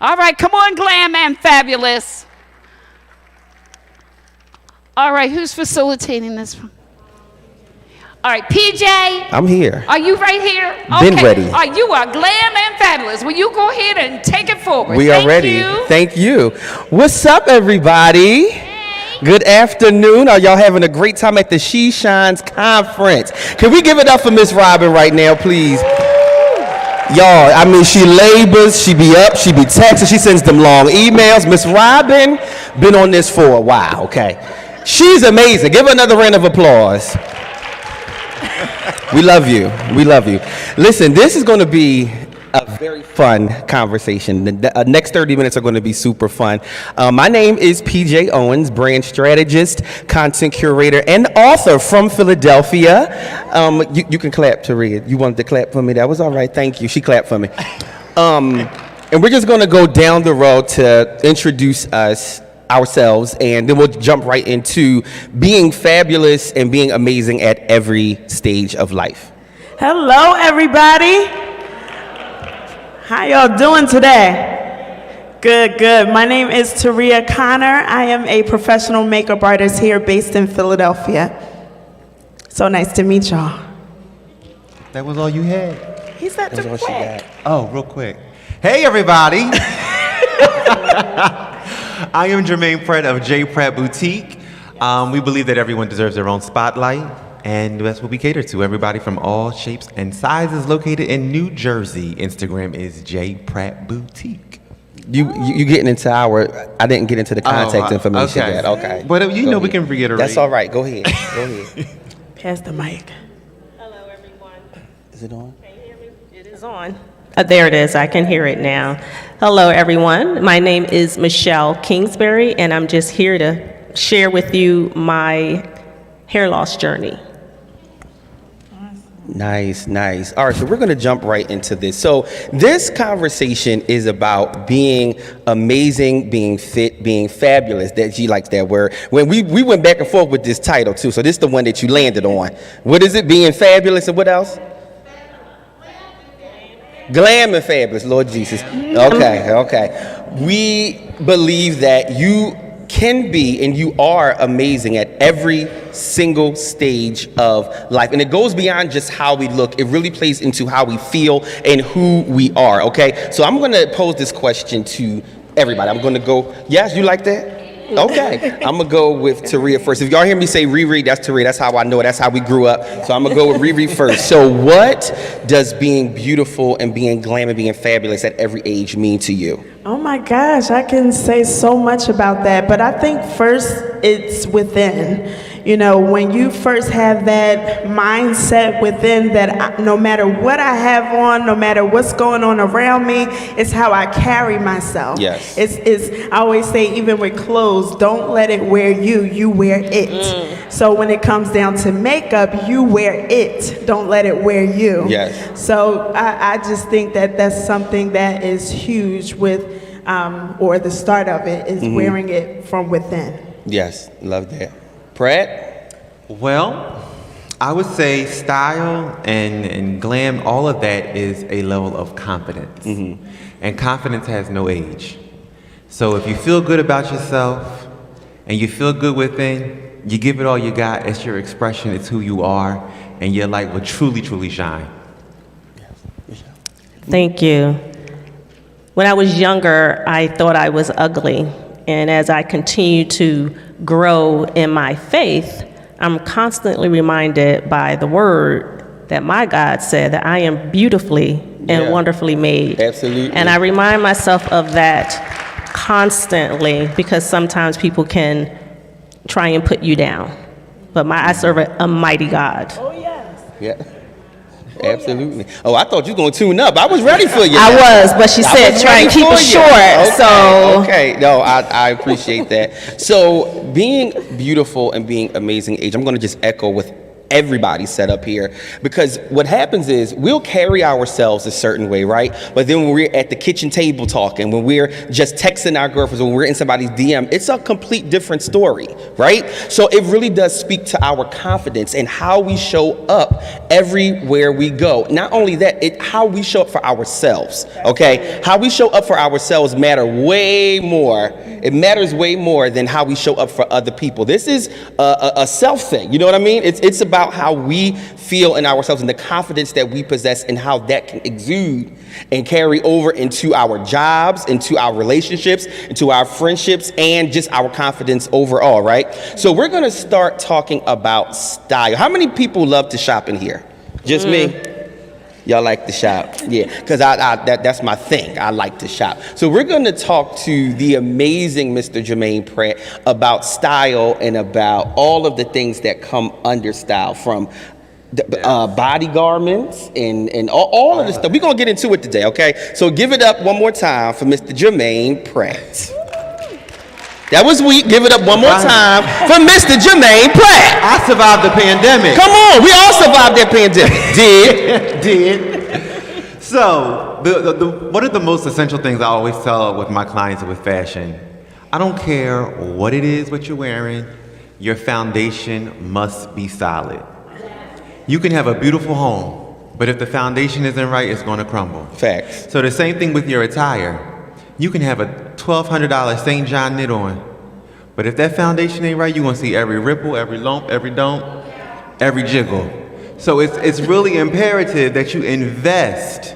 All right, come on, Glam and Fabulous. All right, who's facilitating this one? All right, PJ. I'm here. Are you right here? Been okay. ready. All right, you are Glam and Fabulous. Will you go ahead and take it forward? We are ready. You. Thank you. What's up, everybody? Hey. Good afternoon. Are y'all having a great time at the She Shines Conference? Can we give it up for Miss Robin right now, please? Y'all, I mean, she labors, she be up, she be texting, she sends them long emails. Miss Robin, been on this for a while, okay? She's amazing. Give her another round of applause. We love you. We love you. Listen, this is going to be a very fun conversation. The next 30 minutes are going to be super fun. My name is PJ Owens, brand strategist, content curator, and author from Philadelphia. You can clap, Taria. You wanted to clap for me? That was all right. Thank you. She clapped for me. And we're just going to go down the road to introduce ourselves, and then we'll jump right into being fabulous and being amazing at every stage of life. Hello, everybody. How y'all doing today? Good. My name is Taria Connor. I am a professional makeup artist here based in Philadelphia. So nice to meet y'all. That was all you had? He said That's to all she quick. got. Oh, real quick. Hey, everybody. I am Jermaine Pratt of J. Pratt Boutique. We believe that everyone deserves their own spotlight, and that's what we cater to. Everybody from all shapes and sizes, located in New Jersey. Instagram is J. Pratt Boutique. You getting into I didn't get into the contact information okay. yet. Okay. But you know ahead. we can reiterate. That's all right. Go ahead. Go ahead. Pass the mic. Hello, everyone. Is it on? Can you hear me? It is on. There it is. I can hear it now. Hello, everyone. My name is Michelle Kingsbury, and I'm just here to share with you my hair loss journey. Nice. All right, so we're going to jump right into this. So this conversation is about being amazing, being fit, being fabulous. That G likes that word. When we went back and forth with this title, too, so this is the one that you landed on. What is it? Being fabulous, and what else? Glam and fabulous, Lord Jesus. Okay. We believe that you can be and you are amazing at every single stage of life. And it goes beyond just how we look. It really plays into how we feel and who we are, okay? So I'm going to pose this question to everybody. I'm going to go, yes, you like that? Okay, I'm gonna go with Taria first. If y'all hear me say Riri, that's Taria. That's how I know it. That's how we grew up. So I'm gonna go with Riri first. So what does being beautiful and being glam and being fabulous at every age mean to you? Oh my gosh, I can say so much about that, but I think first it's within. You know, when you first have that mindset within that no matter what I have on, no matter what's going on around me, it's how I carry myself. Yes. I always say, even with clothes, don't let it wear you, you wear it. So when it comes down to makeup, you wear it, don't let it wear you. Yes. So I just think that that's something that is huge with, or the start of it is wearing it from within. Yes, love that. Pratt? Well, I would say style and glam, all of that is a level of confidence. And confidence has no age. So if you feel good about yourself and you feel good within, you give it all you got. It's your expression, it's who you are, and your light will truly, truly shine. Thank you. When I was younger, I thought I was ugly. And as I continue to grow in my faith, I'm constantly reminded by the word that my God said that I am beautifully and wonderfully made. Absolutely. And I remind myself of that constantly, because sometimes people can try and put you down. But I serve a mighty God. Oh, yes. Yeah. Absolutely. Oh, I thought you were going to tune up. I was ready for you. I was, but she said try and keep it short. Okay. No, I appreciate that. So being beautiful and being amazing age, I'm going to just echo with everybody set up here, because what happens is we'll carry ourselves a certain way, right? But then when we're at the kitchen table talking, when we're just texting our girlfriends, when we're in somebody's DM, it's a complete different story, right? So it really does speak to our confidence and how we show up everywhere we go. Not only that, how we show up for ourselves, okay? How we show up for ourselves it matters way more than how we show up for other people. This is a self thing, you know what I mean? It's about how we feel in ourselves and the confidence that we possess and how that can exude and carry over into our jobs, into our relationships, into our friendships, and just our confidence overall, right? So we're gonna start talking about style. How many people love to shop in here? Just me? Y'all like to shop? Yeah, because that's my thing. I like to shop. So we're going to talk to the amazing Mr. Jermaine Pratt about style and about all of the things that come under style, from body garments and all of this stuff. We're going to get into it today, okay? So give it up one more time for Mr. Jermaine Pratt. That was weak. Give it up one more time for Mr. Jermaine Pratt. I survived the pandemic. Come on, we all survived that pandemic. Did. So, one of the most essential things I always tell with my clients with fashion, I don't care what it is, what you're wearing, your foundation must be solid. You can have a beautiful home, but if the foundation isn't right, it's going to crumble. Facts. So the same thing with your attire. You can have a $1,200 St. John knit on, but if that foundation ain't right, you're gonna see every ripple, every lump, every dump, every jiggle. So it's really imperative that you invest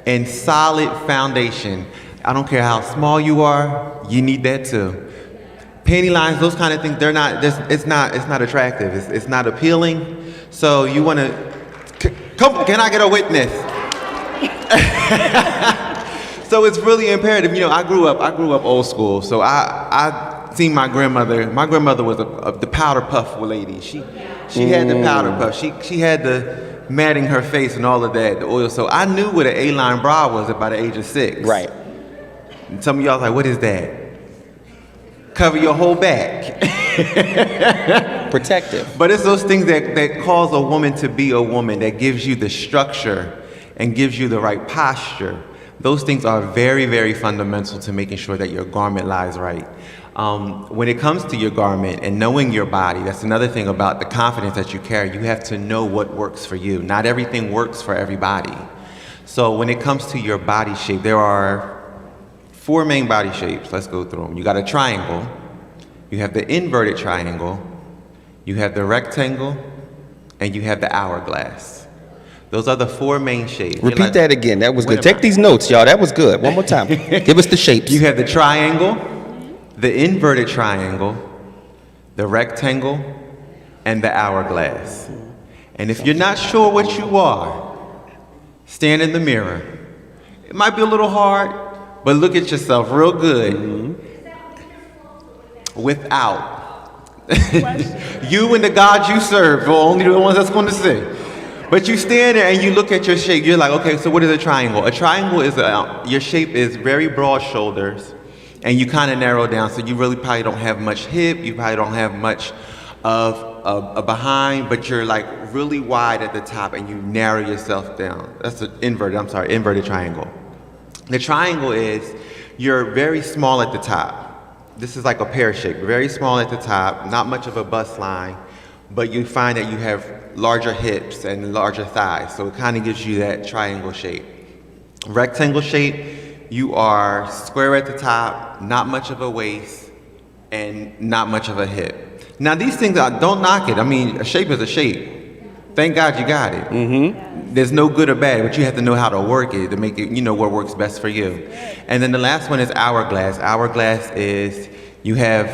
in solid foundation. I don't care how small you are, you need that too. Panty lines, those kind of things, it's not attractive, it's not appealing. So you wanna, can I get a witness? So it's really imperative. You know, I grew up old school. So I seen my grandmother. My grandmother was the powder puff lady. She had the powder puff. She had the matting her face and all of that, the oil. So I knew what an A-line bra was by the age of 6. Right. And some of y'all like, what is that? Cover your whole back. Protective. But it's those things that cause a woman to be a woman, that gives you the structure and gives you the right posture. Those things are very, very fundamental to making sure that your garment lies right. When it comes to your garment and knowing your body, that's another thing about the confidence that you carry. You have to know what works for you. Not everything works for everybody. So when it comes to your body shape, there are 4 main body shapes. Let's go through them. You got a triangle. You have the inverted triangle. You have the rectangle. And you have the hourglass. Those are the 4 main shapes. Repeat that again. That was good. Take these notes, y'all. That was good. One more time. Give us the shapes. You have the triangle, the inverted triangle, the rectangle, and the hourglass. And if you're not sure what you are, stand in the mirror. It might be a little hard, but look at yourself real good. Without. You and the God you serve are only the ones that's going to see. But you stand there and you look at your shape. You're like, okay, so what is a triangle? A triangle is your shape is very broad shoulders, and you kind of narrow down. So you really probably don't have much hip. You probably don't have much of a behind, but you're like really wide at the top, and you narrow yourself down. That's an inverted triangle. The triangle is you're very small at the top. This is like a pear shape, very small at the top, not much of a bust line. But you find that you have larger hips and larger thighs, so it kind of gives you that triangle shape. Rectangle shape, you are square at the top, not much of a waist, and not much of a hip. Now these things, don't knock it. I mean, a shape is a shape. Thank God you got it. Mm-hmm. There's no good or bad, but you have to know how to work it to make it, what works best for you. And then the last one is hourglass. Hourglass is you have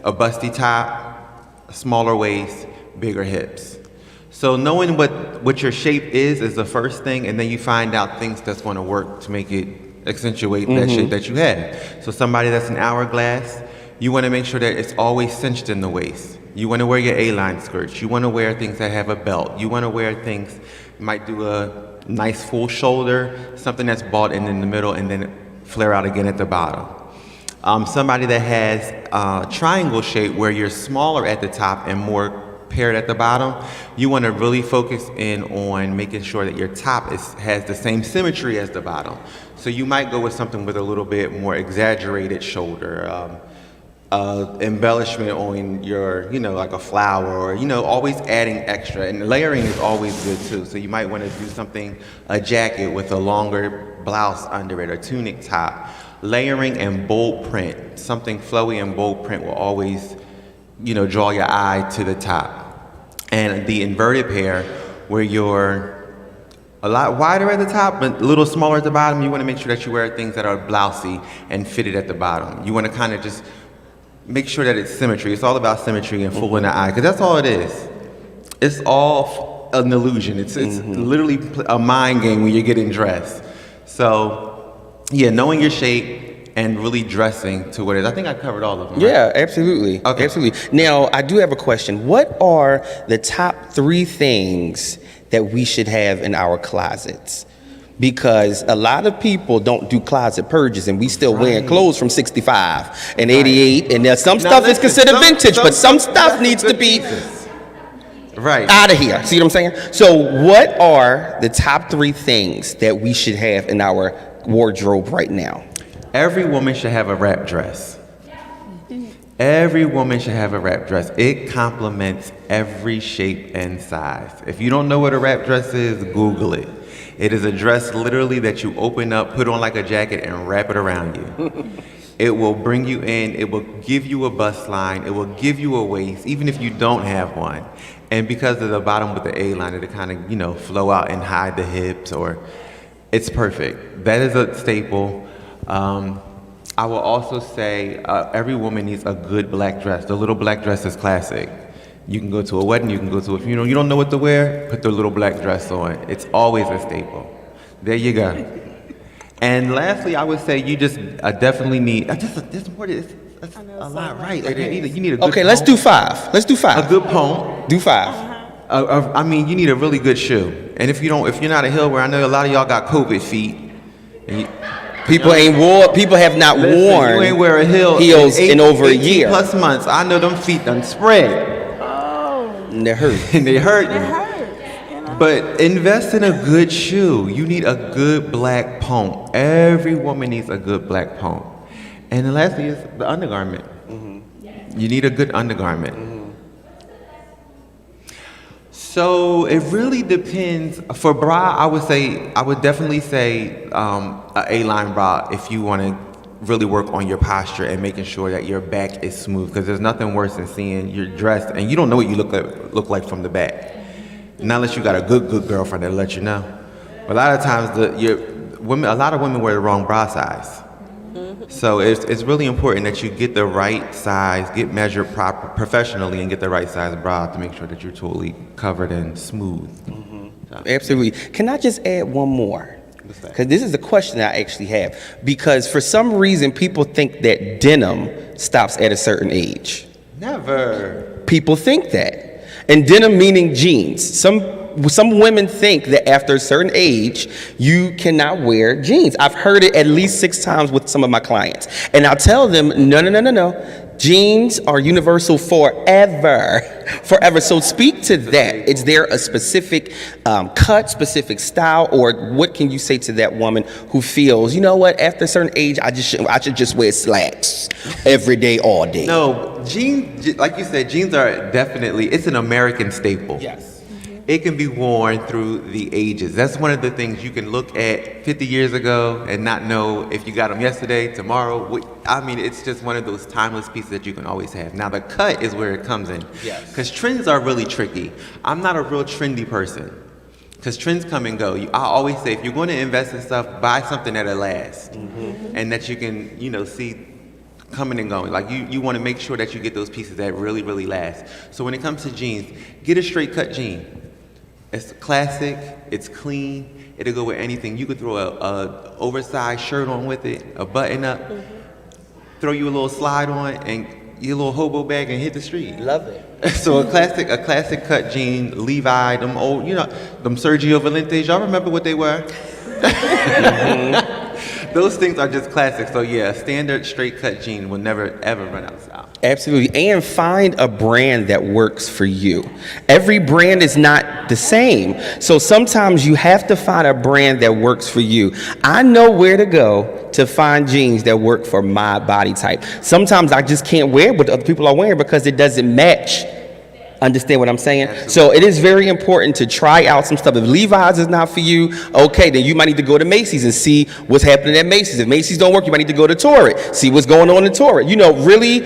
a busty top, a smaller waist, bigger hips. So knowing what your shape is the first thing, and then you find out things that's going to work to make it accentuate that shape that you have. So somebody that's an hourglass, you want to make sure that it's always cinched in the waist. You want to wear your A-line skirts. You want to wear things that have a belt. You want to wear things, you might do a nice full shoulder, something that's bought in the middle and then flare out again at the bottom. Somebody that has triangle shape where you're smaller at the top and more paired at the bottom, you want to really focus in on making sure that your top has the same symmetry as the bottom. So you might go with something with a little bit more exaggerated shoulder, embellishment on your, like a flower, or, always adding extra. And layering is always good too. So you might want to do something, a jacket with a longer blouse under it, or tunic top. Layering and bold print, something flowy and bold print will always, draw your eye to the top. And the inverted pair, where you're a lot wider at the top, but a little smaller at the bottom, you want to make sure that you wear things that are blousy and fitted at the bottom. You want to kind of just make sure that it's symmetry. It's all about symmetry and fooling the eye, because that's all it is. It's all an illusion. It's literally a mind game when you're getting dressed. So, yeah, knowing your shape and really dressing to what it is. I think I covered all of them. Right? Yeah, absolutely. Okay. Absolutely. Now, I do have a question. What are the top 3 things that we should have in our closets? Because a lot of people don't do closet purges, and we still wearing clothes from 65 and 88, and there's some stuff is considered vintage, but some stuff needs to be out of here. See what I'm saying? So what are the top 3 things that we should have in our wardrobe right now? Every woman should have a wrap dress. Every woman should have a wrap dress. It complements every shape and size. If you don't know what a wrap dress is, Google it. It is a dress literally that you open up, put on like a jacket, and wrap it around you. It will bring you in. It will give you a bust line. It will give you a waist, even if you don't have one. And because of the bottom with the A-line, it'll kind of, flow out and hide the hips, or it's perfect. That is a staple. I will also say every woman needs a good black dress. The little black dress is classic. You can go to a wedding, you can go to a funeral. You don't know what to wear, put the little black dress on. It's always a staple. There you go. And lastly, I would say you just definitely need, there's more to this. That's a lot, right? Like you need a good Okay, let's do 5. Let's do 5. A good pump. Do 5. I mean, you need a really good shoe. And if you're not a heel wearer, I know a lot of y'all got COVID feet. And people have not worn you ain't wear a heels in over a year. 18+ months. I know them feet done spread. And they're hurt. And they hurt. But invest in a good shoe. You need a good black pump. Every woman needs a good black pump. And the last thing is the undergarment. You need a good undergarment. So it really depends. For bra, I would definitely say a A-line bra if you want to really work on your posture and making sure that your back is smooth, because there's nothing worse than seeing you're dressed and you don't know what you look like from the back. Not unless you got a good girlfriend that'll let you know. But a lot of times a lot of women wear the wrong bra size. So it's really important that you get the right size, get measured professionally, and get the right size bra to make sure that you're totally covered and smooth. So. Absolutely. Can I just add one more? Because this is a question I actually have. Because for some reason, people think that denim stops at a certain age. Never. People think that. And denim meaning jeans. Some women think that after a certain age, you cannot wear jeans. I've heard it at least 6 times with some of my clients. And I'll tell them, no. Jeans are universal forever. Forever. So speak to that. Is there a specific cut, specific style, or what can you say to that woman who feels, you know what, after a certain age, I should just wear slacks every day, all day? No, jeans, like you said, jeans are definitely, it's an American staple. Yes. It can be worn through the ages. That's one of the things you can look at 50 years ago and not know if you got them yesterday, tomorrow. I mean, it's just one of those timeless pieces that you can always have. Now, the cut is where it comes in. Yes. Because trends are really tricky. I'm not a real trendy person, because trends come and go. I always say, if you're going to invest in stuff, buy something that'll last and that you can, see coming and going. Like you want to make sure that you get those pieces that really, really last. So when it comes to jeans, get a straight cut jean. It's classic, it's clean, it'll go with anything. You could throw a oversized shirt on with it, a button up, throw you a little slide on, and your little hobo bag and hit the street. Love it. So a classic cut jean, Levi, them old, them Sergio Valentes, y'all remember what they were? Those things are just classic. So yeah, a standard straight cut jean will never ever run out of style. Absolutely. And find a brand that works for you. Every brand is not the same. So sometimes you have to find a brand that works for you. I know where to go to find jeans that work for my body type. Sometimes I just can't wear what other people are wearing because it doesn't match. Understand what I'm saying? Absolutely. So it is very important to try out some stuff. If Levi's is not for you, okay, then you might need to go to Macy's and see what's happening at Macy's. If Macy's don't work, you might need to go to Torrid, see what's going on in Torrid. You know, really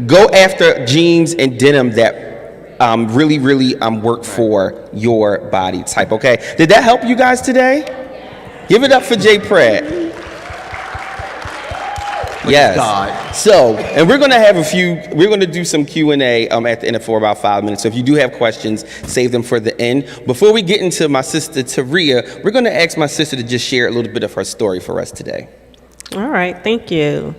go after jeans and denim that really work for your body type, okay? Did that help you guys today? Give it up for Jay Pratt. Yes. God. So, and we're going to do some Q&A at the end for about 5 minutes. So if you do have questions, save them for the end. Before we get into my sister, Taria, we're going to ask my sister to just share a little bit of her story for us today. All right. Thank you.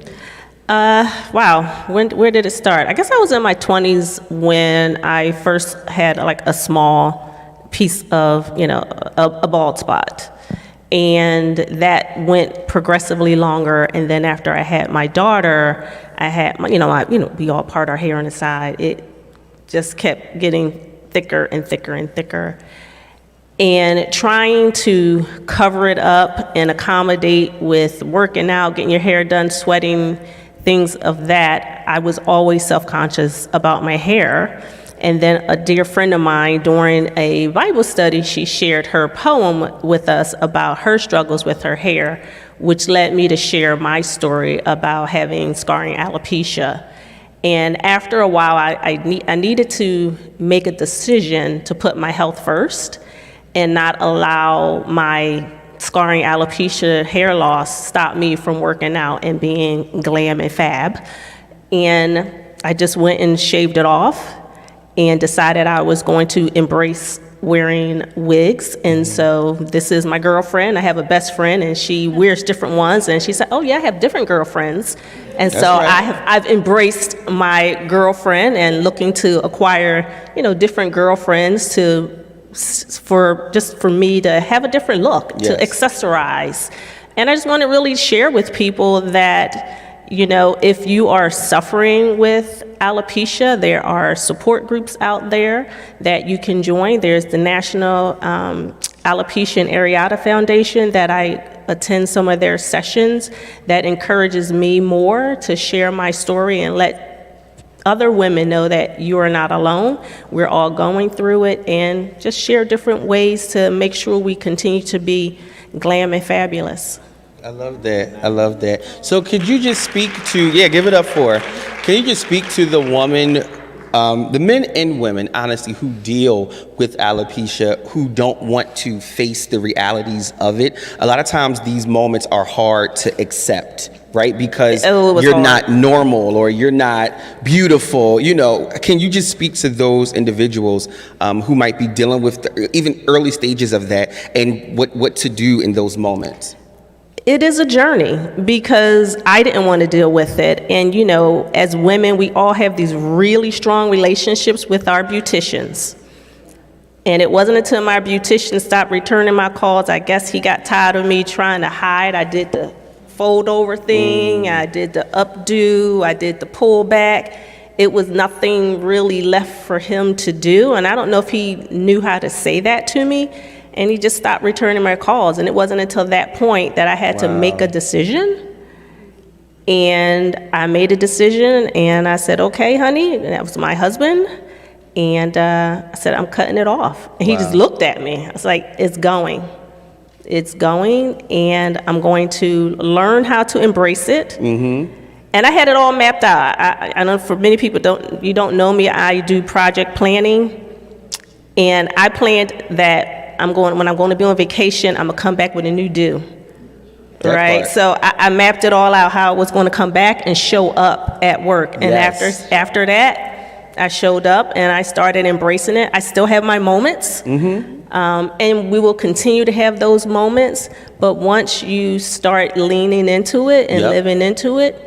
Wow. Where did it start? I guess I was in my 20s when I first had like a small piece of, a bald spot. And that went progressively longer. And then after I had my daughter, I had, we all part our hair on the side. It just kept getting thicker and thicker and thicker. And trying to cover it up and accommodate with working out, getting your hair done, sweating, things of that, I was always self-conscious about my hair. And then a dear friend of mine, during a Bible study, she shared her poem with us about her struggles with her hair, which led me to share my story about having scarring alopecia. And after a while, I needed to make a decision to put my health first and not allow my scarring alopecia hair loss stop me from working out and being glam and fab. And I just went and shaved it off and decided I was going to embrace wearing wigs. And so this is my girlfriend. I have a best friend, and she wears different ones. And she said, oh yeah, I have different girlfriends. And That's so right. I've embraced my girlfriend and looking to acquire, different girlfriends for me to have a different look, yes, to accessorize. And I just want to really share with people that, if you are suffering with alopecia, there are support groups out there that you can join. There's the National Alopecia and Areata Foundation that I attend some of their sessions that encourages me more to share my story and let other women know that you are not alone. We're all going through it, and just share different ways to make sure we continue to be glam and fabulous. I love that. So could you just speak to, give it up for her. Can you just speak to the woman, the men and women, honestly, who deal with alopecia, who don't want to face the realities of it? A lot of times these moments are hard to accept, right? Because you're hard. Not normal or you're not beautiful, Can you just speak to those individuals who might be dealing with even early stages of that, and what to do in those moments? It is a journey because I didn't want to deal with it. And, as women, we all have these really strong relationships with our beauticians. And it wasn't until my beautician stopped returning my calls, I guess he got tired of me trying to hide. I did the fold over thing, I did the updo, I did the pull back. It was nothing really left for him to do. And I don't know if he knew how to say that to me. And he just stopped returning my calls. And it wasn't until that point that I had to make a decision. And I made a decision, and I said, okay, honey, and that was my husband. And I said, I'm cutting it off. And he just looked at me. I was like, it's going, and I'm going to learn how to embrace it. Mm-hmm. And I had it all mapped out. I know for many people you don't know me, I do project planning. And I planned that when I'm going to be on vacation, I'm gonna come back with a new do. Right? So I mapped it all out, how I was going to come back and show up at work. And after that, I showed up and I started embracing it. I still have my moments. Mm-hmm. And we will continue to have those moments. But once you start leaning into it and living into it,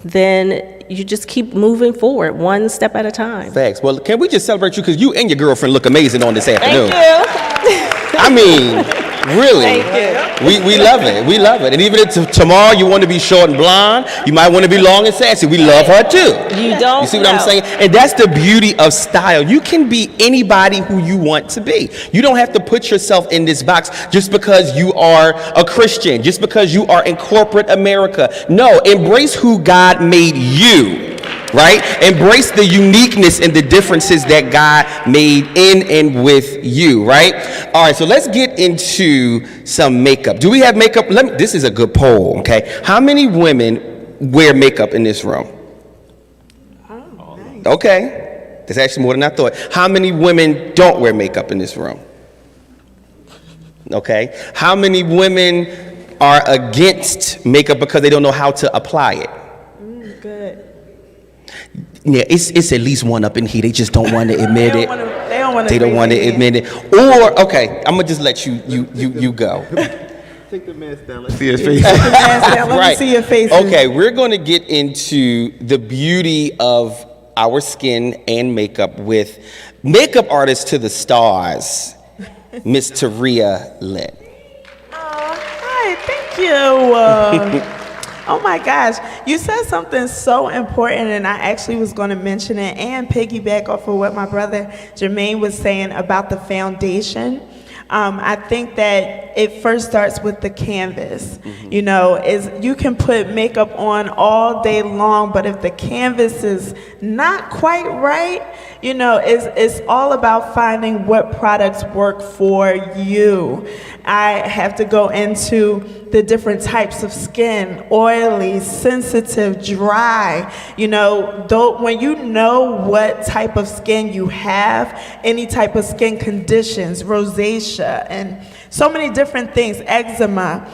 then you just keep moving forward, one step at a time. Thanks. Well, can we just celebrate you, because you and your girlfriend look amazing on this afternoon. Thank you. I mean, Really. Thank We love it. We love it. And even if tomorrow you want to be short and blonde, you might want to be long and sassy. We love her too. You don't You see what I'm know. saying? And that's the beauty of style. You can be anybody who you want to be. You don't have to put yourself in this box just because you are a Christian, just because you are in corporate America. No, embrace who God made you. Right? Embrace the uniqueness and the differences that God made in and with you, right? All right, so let's get into some makeup. Do we have makeup? This is a good poll, okay? How many women wear makeup in this room? Oh, nice. Okay, that's actually more than I thought. How many women don't wear makeup in this room? Okay. How many women are against makeup because they don't know how to apply it? Good. Yeah, it's at least one up in here. They just don't want to admit it. They don't want to admit it. Or okay, I'm gonna just let you go. Take the mask down. Let's see his face. Let me see your face. Okay, we're going to get into the beauty of our skin and makeup with makeup artist to the stars, Miss Taria Lynn. Hi, thank you. Oh my gosh, you said something so important, and I actually was going to mention it and piggyback off of what my brother Jermaine was saying about the foundation. I think that it first starts with the canvas. Mm-hmm. You know, is you can put makeup on all day long, but if the canvas is not quite right, you know, it's all about finding what products work for you. I have to go into the different types of skin: oily, sensitive, dry. You know, when you know what type of skin you have, any type of skin conditions, rosacea, and so many different things, eczema.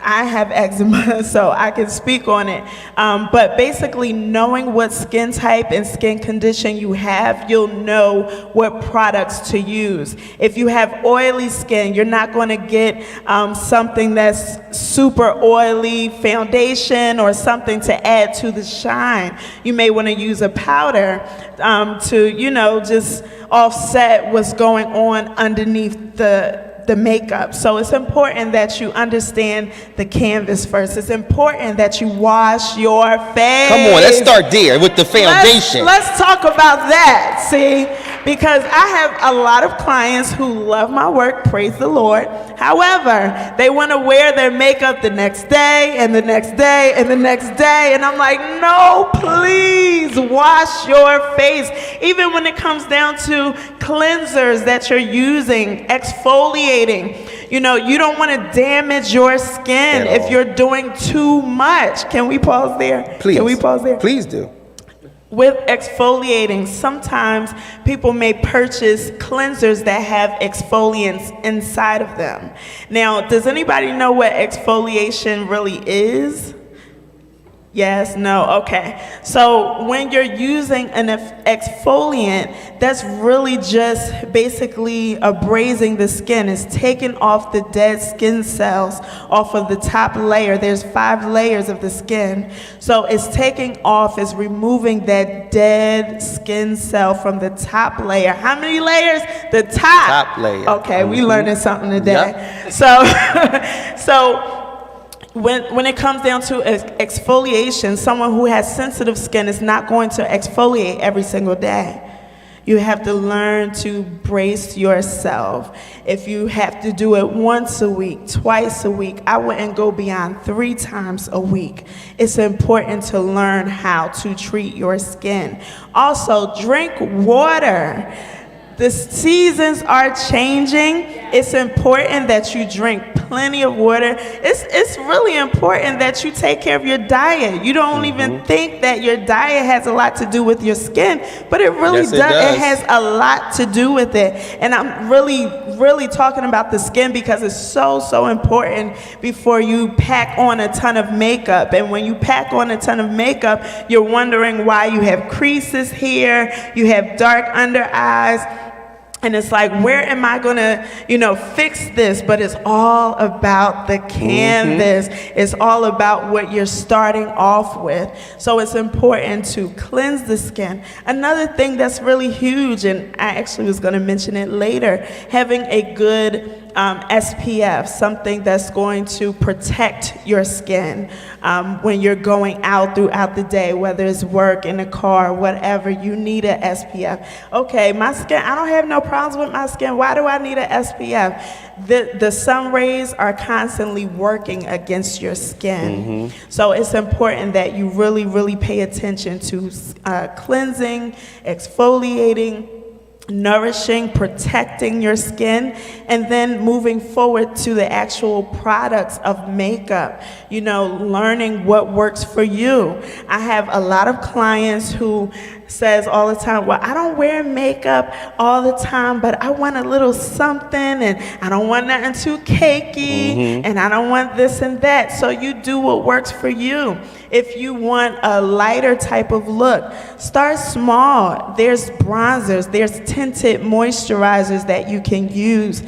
I have eczema, so I can speak on it. But basically, knowing what skin type and skin condition you have, you'll know what products to use. If you have oily skin, you're not going to get something that's super oily foundation or something to add to the shine. You may want to use a powder to, you know, just offset what's going on underneath the makeup. So it's important that you understand the canvas first. It's important that you wash your face. Come on, let's start there with the foundation. Let's talk about that, see? Because I have a lot of clients who love my work, praise the Lord. However, they want to wear their makeup the next day and the next day and the next day. And I'm like, no, please wash your face. Even when it comes down to cleansers that you're using, exfoliating, you know, you don't want to damage your skin if you're doing too much. Can we pause there? Please. Can we pause there? Please do. With exfoliating, sometimes people may purchase cleansers that have exfoliants inside of them. Now, does anybody know what exfoliation really is? Yes, no, okay. So when you're using an exfoliant, that's really just basically abrasing the skin. It's taking off the dead skin cells off of the top layer. There's 5 layers of the skin. So it's taking off, it's removing that dead skin cell from the top layer. How many layers? The top layer. Okay, we learning something today. Yep. So when it comes down to exfoliation, someone who has sensitive skin is not going to exfoliate every single day. You have to learn to brace yourself. If you have to do it once a week, twice a week, I wouldn't go beyond 3 times a week. It's important to learn how to treat your skin. Also, drink water. The seasons are changing. It's important that you drink plenty of water. It's really important that you take care of your diet. You don't even think that your diet has a lot to do with your skin, but it really does. It has a lot to do with it. And I'm really talking about the skin because it's so important before you pack on a ton of makeup. And when you pack on a ton of makeup, you're wondering why you have creases here, you have dark under eyes. And it's like, where am I going to, fix this? But it's all about the canvas. It's all about what you're starting off with. So it's important to cleanse the skin. Another thing that's really huge, and I actually was going to mention it later, having a good SPF, something that's going to protect your skin when you're going out throughout the day, whether it's work, in the car, whatever, you need an SPF. Okay, my skin, I don't have no problems with my skin. Why do I need an SPF? The sun rays are constantly working against your skin. So it's important that you really, really pay attention to cleansing, exfoliating, nourishing, protecting your skin, and then moving forward to the actual products of makeup, you know, learning what works for you. I have a lot of clients who says all the time, well, I don't wear makeup all the time, but I want a little something, and I don't want nothing too cakey, and I don't want this and that. So you do what works for you. If you want a lighter type of look, start small. There's bronzers, there's tinted moisturizers that you can use.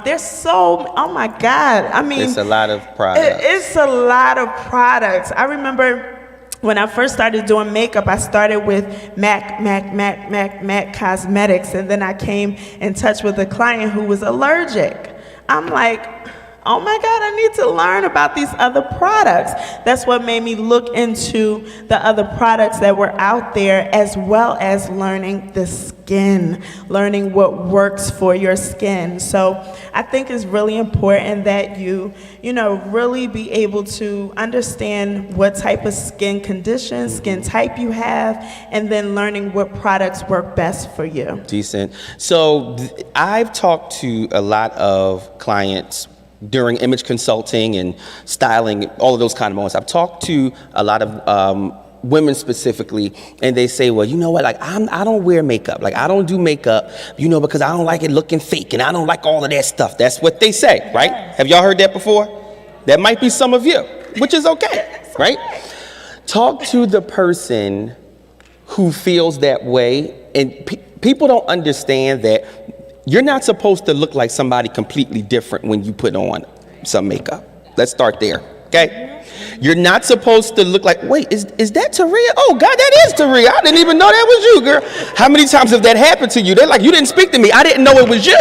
There's so, oh my God, I mean. It's a lot of products. It's a lot of products. I remember when I first started doing makeup, I started with MAC Cosmetics, and then I came in touch with a client who was allergic. I'm like, oh my God, I need to learn about these other products. That's what made me look into the other products that were out there, as well as learning the skin, learning what works for your skin. So I think it's really important that you really be able to understand what type of skin condition, skin type you have, and then learning what products work best for you. Decent. So I've talked to a lot of clients during image consulting and styling, all of those kind of moments. I've talked to a lot of women specifically, and they say, well, you know what, like I don't wear makeup. Like I don't do makeup, because I don't like it looking fake, and I don't like all of that stuff. That's what they say, right? Have y'all heard that before? That might be some of you, which is okay, right? Talk to the person who feels that way, and people don't understand that you're not supposed to look like somebody completely different when you put on some makeup. Let's start there, okay? You're not supposed to look like, wait, is that Taria? Oh, God, that is Taria. I didn't even know that was you, girl. How many times have that happened to you? They're like, you didn't speak to me. I didn't know it was you.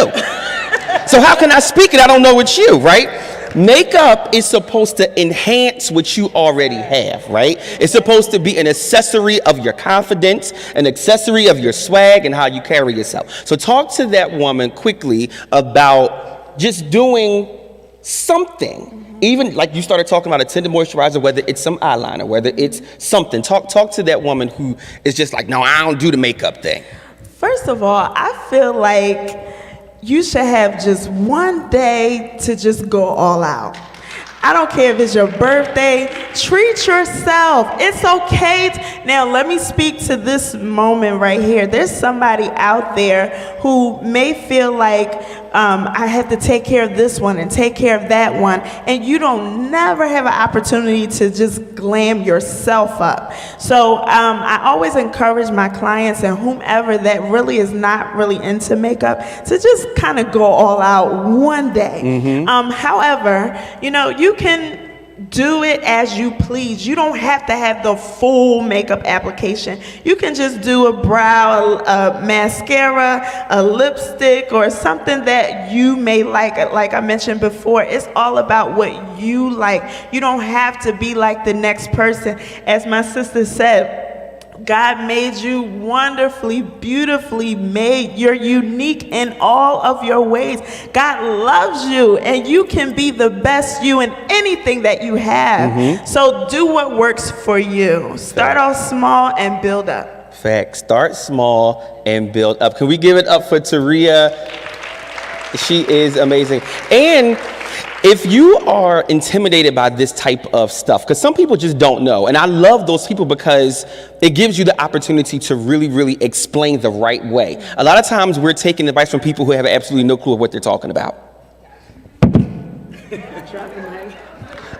So how can I speak it? I don't know it's you, right? Makeup is supposed to enhance what you already have, right? It's supposed to be an accessory of your confidence, an accessory of your swag and how you carry yourself. So talk to that woman quickly about just doing something. Even like you started talking about a tinted moisturizer, whether it's some eyeliner, whether it's something. Talk to that woman who is just like, no, I don't do the makeup thing. First of all, I feel like you should have just one day to just go all out. I don't care if it's your birthday, treat yourself. It's okay. Now, let me speak to this moment right here. There's somebody out there who may feel like I have to take care of this one and take care of that one, and you don't never have an opportunity to just glam yourself up. So I always encourage my clients and whomever that really is not really into makeup to just kind of go all out one day. However, you can do it as you please. You don't have to have the full makeup application. You can just do a brow, a mascara, a lipstick, or something that you may like. Like I mentioned before, it's all about what you like. You don't have to be like the next person. As my sister said, God made you wonderfully, beautifully made. You're unique in all of your ways. God loves you, and you can be the best you in anything that you have. So do what works for you. Start off small and build up. Fact. Start small and build up. Can we give it up for Taria? She is amazing. And if you are intimidated by this type of stuff, because some people just don't know, and I love those people because it gives you the opportunity to really, really explain the right way. A lot of times we're taking advice from people who have absolutely no clue of what they're talking about.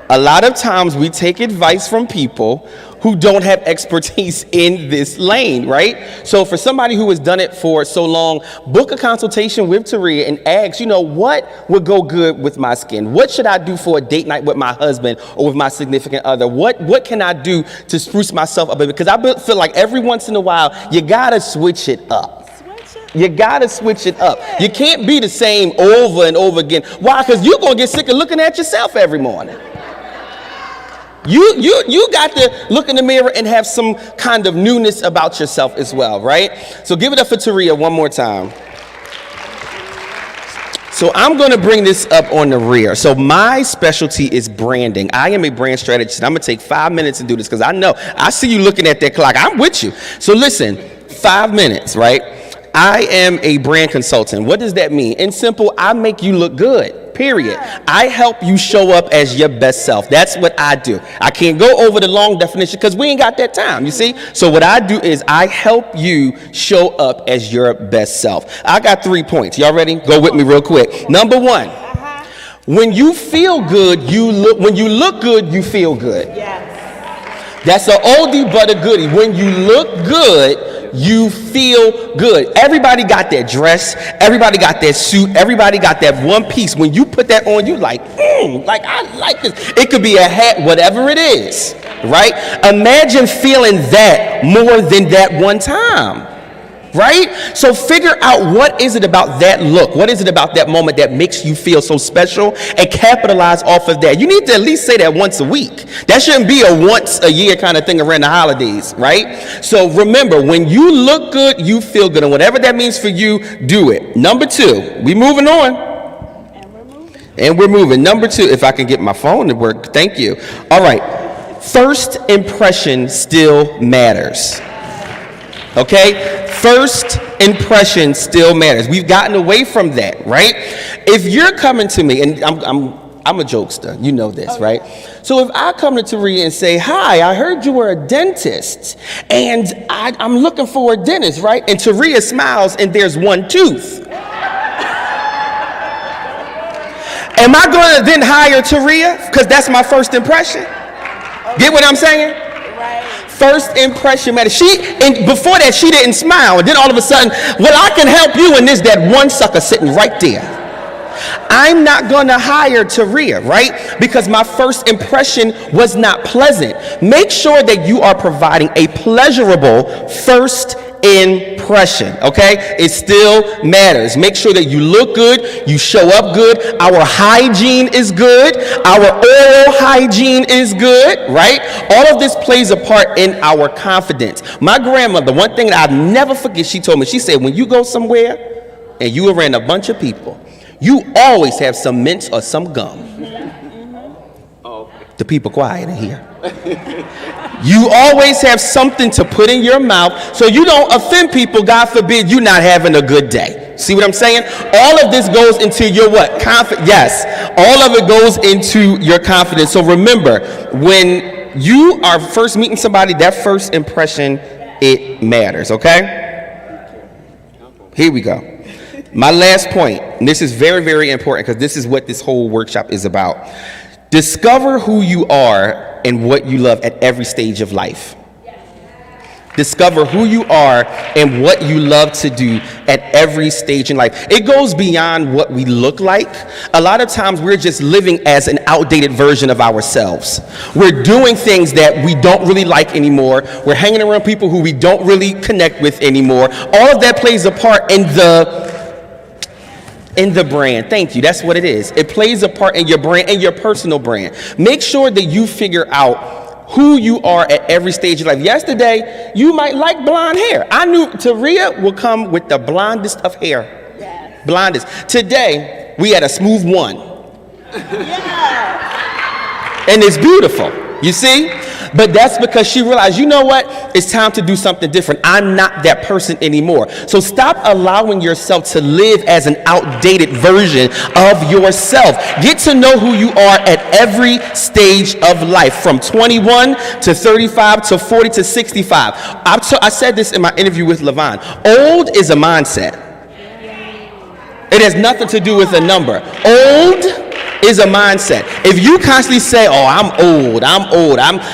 A lot of times we take advice from people who don't have expertise in this lane, right? So for somebody who has done it for so long, book a consultation with Taria and ask, what would go good with my skin? What should I do for a date night with my husband or with my significant other? What can I do to spruce myself up? Because I feel like every once in a while, you gotta switch it up. You gotta switch it up. You can't be the same over and over again. Why? Because you're gonna get sick of looking at yourself every morning. You got to look in the mirror and have some kind of newness about yourself as well, right? So give it up for Taria one more time. So I'm going to bring this up on the rear. So my specialty is branding. I am a brand strategist. I'm going to take 5 minutes to do this because I see you looking at that clock. I'm with you. So listen, 5 minutes, right? I am a brand consultant. What does that mean? In simple, I make you look good, period. I help you show up as your best self. That's what I do. I can't go over the long definition because we ain't got that time, you see? So what I do is I help you show up as your best self. I got 3 points. Y'all ready? Go with me real quick. Number 1, when you feel good, when you look good, you feel good. That's an oldie but a goodie. When you look good, you feel good. Everybody got that dress. Everybody got that suit. Everybody got that one piece. When you put that on, you like I like this. It could be a hat, whatever it is, right? Imagine feeling that more than that one time, right? So figure out what is it about that look? What is it about that moment that makes you feel so special and capitalize off of that? You need to at least say that once a week. That shouldn't be a once a year kind of thing around the holidays, right? So remember, when you look good, you feel good. And whatever that means for you, do it. Number 2, we moving on. And we're moving. Number 2, if I can get my phone to work, thank you. All right. First impression still matters. Okay? First impression still matters. We've gotten away from that, right? If you're coming to me, and I'm a jokester, you know this, right? So if I come to Taria and say, hi, I heard you were a dentist, and I'm looking for a dentist, right? And Taria smiles, and there's one tooth. Am I going to then hire Taria? Because that's my first impression. Get what I'm saying? First impression matters. And before that, she didn't smile. And then all of a sudden, well, I can help you in this, that one sucker sitting right there. I'm not going to hire Taria, right? Because my first impression was not pleasant. Make sure that you are providing a pleasurable first impression, okay? It still matters. Make sure that you look good, you show up good, our hygiene is good, our oral hygiene is good, right? All of this plays a part in our confidence. My grandmother, one thing that I'll never forget, she told me, she said, when you go somewhere and you around a bunch of people, you always have some mints or some gum. The people quiet in here. You always have something to put in your mouth so you don't offend people. God forbid you not having a good day. See what I'm saying? All of this goes into your what? Yes. All of it goes into your confidence. So remember, when you are first meeting somebody, that first impression, it matters, okay? Here we go. My last point, and this is very, very important because this is what this whole workshop is about. Discover who you are and what you love at every stage of life. Discover who you are and what you love to do at every stage in life. It goes beyond what we look like. A lot of times we're just living as an outdated version of ourselves. We're doing things that we don't really like anymore. We're hanging around people who we don't really connect with anymore. All of that plays a part in the brand. Thank you. That's what it is. It plays a part in your brand and your personal brand. Make sure that you figure out who you are at every stage of life. Yesterday, you might like blonde hair. I knew Taria will come with the blondest of hair. Yes. Blondest. Today, we had a smooth one. Yeah. And it's beautiful. You see? But that's because she realized, you know what? It's time to do something different. I'm not that person anymore. So stop allowing yourself to live as an outdated version of yourself. Get to know who you are at every stage of life, from 21 to 35 to 40 to 65. I said this in my interview with Levon. Old is a mindset. It has nothing to do with a number. Old is a mindset. If you constantly say, oh, I'm old, I'm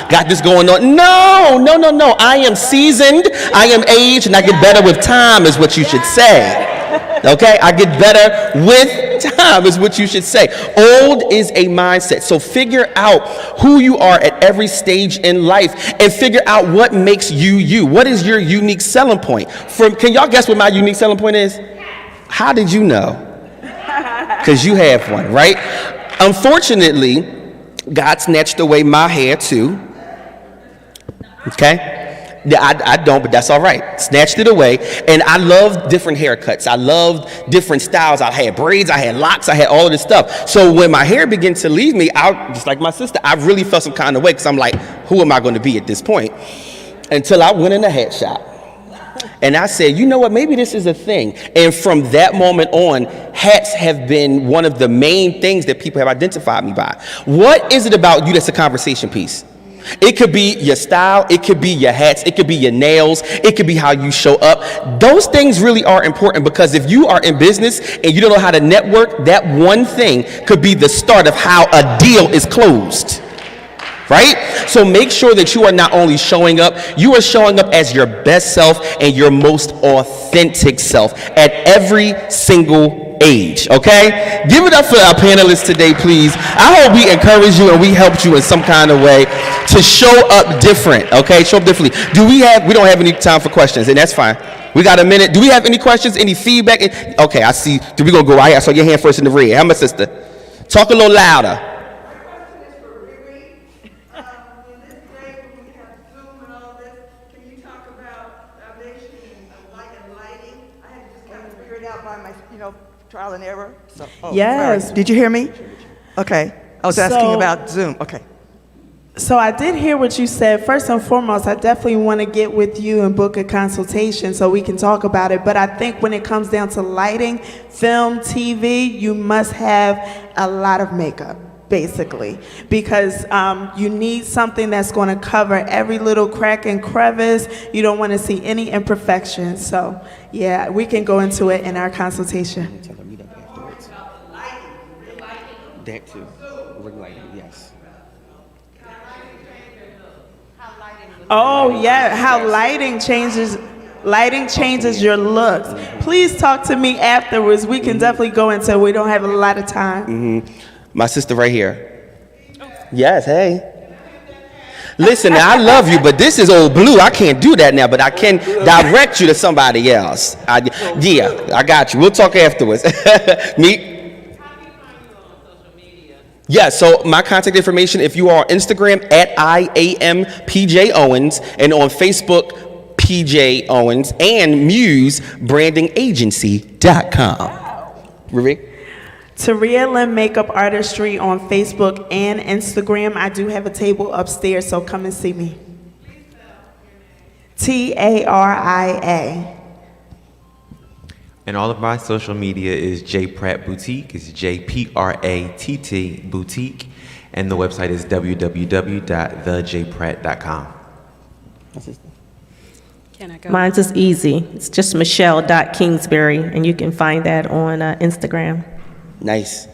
got this going on. No. I am seasoned, I am aged, and I get better with time is what you should say. Okay? I get better with good time is what you should say. Old is a mindset. So figure out who you are at every stage in life and figure out what makes you you. What is your unique selling point? Can y'all guess what my unique selling point is? How did you know? Because you have one, right? Unfortunately, God snatched away my hair too. Okay? Yeah, I don't, but that's all right. Snatched it away. And I loved different haircuts. I loved different styles. I had braids, I had locks, I had all of this stuff. So when my hair began to leave me, just like my sister, I really felt some kind of way because I'm like, who am I going to be at this point? Until I went in a hat shop. And I said, you know what, maybe this is a thing. And from that moment on, hats have been one of the main things that people have identified me by. What is it about you that's a conversation piece? It could be your style, it could be your hats, it could be your nails, it could be how you show up. Those things really are important because if you are in business and you don't know how to network, that one thing could be the start of how a deal is closed. Right? So make sure that you are not only showing up, you are showing up as your best self and your most authentic self at every single age, okay? Give it up for our panelists today, please. I hope we encourage you and we helped you in some kind of way to show up different, okay? Show up differently. We don't have any time for questions, and that's fine. We got a minute. Do we have any questions, any feedback? Okay, I see. We're going to go right here. I saw your hand first in the red. How my sister? Talk a little louder. Trial and error. So, Yes. sorry. Did you hear me? Okay. I was asking about Zoom. Okay. So I did hear what you said. First and foremost, I definitely want to get with you and book a consultation so we can talk about it. But I think when it comes down to lighting, film, TV, you must have a lot of makeup, basically, because you need something that's going to cover every little crack and crevice. You don't want to see any imperfections. So yeah, we can go into it in our consultation. That too. Ring lighting, yes. Oh yeah, how lighting changes your looks. Please talk to me afterwards. We can definitely go into it. We don't have a lot of time. My sister right here. Yes, hey. Listen, now, I love you, but this is old blue. I can't do that now, but I can direct you to somebody else. I got you. We'll talk afterwards. Me? Yeah, so my contact information, if you are on Instagram, at IAMPJ Owens, and on Facebook, PJ Owens, and MuseBrandingAgency.com. Ruby? Taria Lynn Makeup Artistry on Facebook and Instagram. I do have a table upstairs, so come and see me. TARIA. And all of my social media is J Pratt Boutique. It's JPRATT Boutique. And the website is www.thejpratt.com. Can I go? Mine's is easy. It's just Michelle.Kingsbury, and you can find that on Instagram. Nice.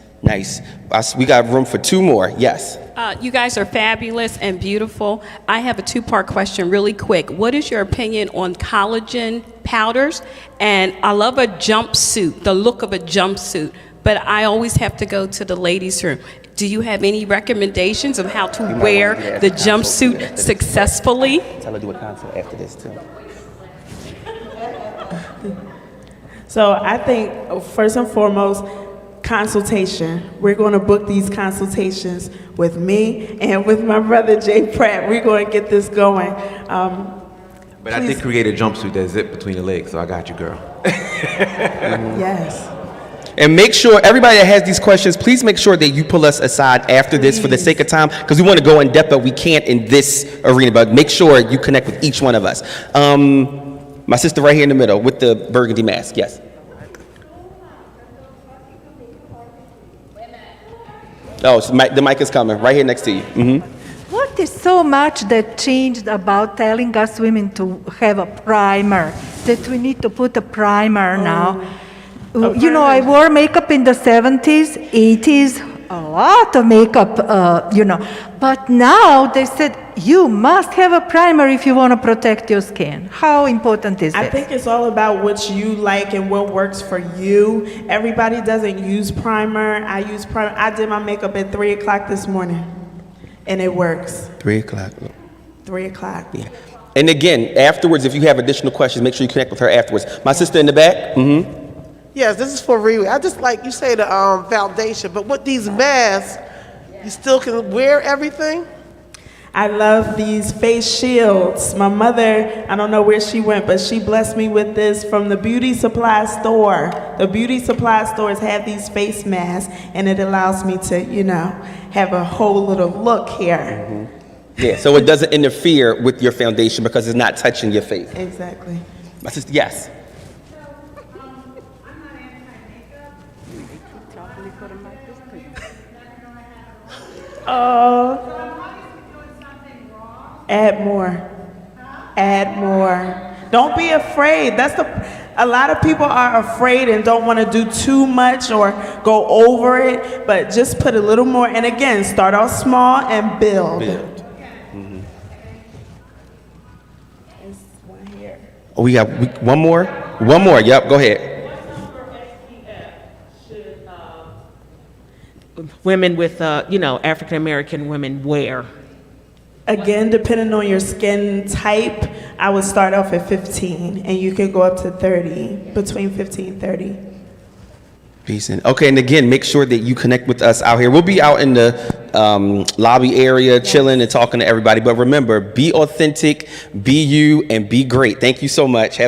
We got room for two more. Yes. You guys are fabulous and beautiful. I have a two-part question really quick. What is your opinion on collagen powders? And I love a jumpsuit, the look of a jumpsuit, but I always have to go to the ladies' room. Do you have any recommendations of how to wear the jumpsuit successfully? Tell her to do a consult after this, too. So I think first and foremost, consultation. We're going to book these consultations with me and with my brother Jay Pratt. We're going to get this going. But I did create a jumpsuit that zip between the legs, so I got you, girl. Yes. And make sure, everybody that has these questions, please make sure that you pull us aside after this for the sake of time, because we want to go in depth, but we can't in this arena. But make sure you connect with each one of us. My sister right here in the middle with the burgundy mask. Yes. Oh, so the mic is coming right here next to you. What is so much that changed about telling us women to have a primer, that we need to put a primer now? You know, I wore makeup in the 70s, 80s, a lot of makeup, But now they said you must have a primer if you want to protect your skin. How important is I that? think it's all about what you like and what works for you. Everybody doesn't use primer. I use primer. I did my makeup at 3 o'clock this morning, and it works. 3 o'clock. 3 o'clock. Yeah. And again, afterwards, if you have additional questions, make sure you connect with her afterwards. My sister in the back. Mm-hmm. Yes, this is for Riri. I just like you say the foundation, but with these masks, you still can wear everything? I love these face shields. My mother, I don't know where she went, but she blessed me with this from the beauty supply store. The beauty supply stores have these face masks, and it allows me to, have a whole little look here. Mm-hmm. Yeah, so it doesn't interfere with your foundation because it's not touching your face. Exactly. My sister, yes. Add more. Add more. Don't be afraid. A lot of people are afraid and don't want to do too much or go over it, but just put a little more. And again, start off small and build. Mm-hmm. There's one here. Oh, we got one more? One more, yep, go ahead. Women with, African American women wear? Again, depending on your skin type, I would start off at 15, and you can go up to 30, between 15 and 30. Decent. Okay, and again, make sure that you connect with us out here. We'll be out in the lobby area, chilling and talking to everybody. But remember, be authentic, be you, and be great. Thank you so much. Have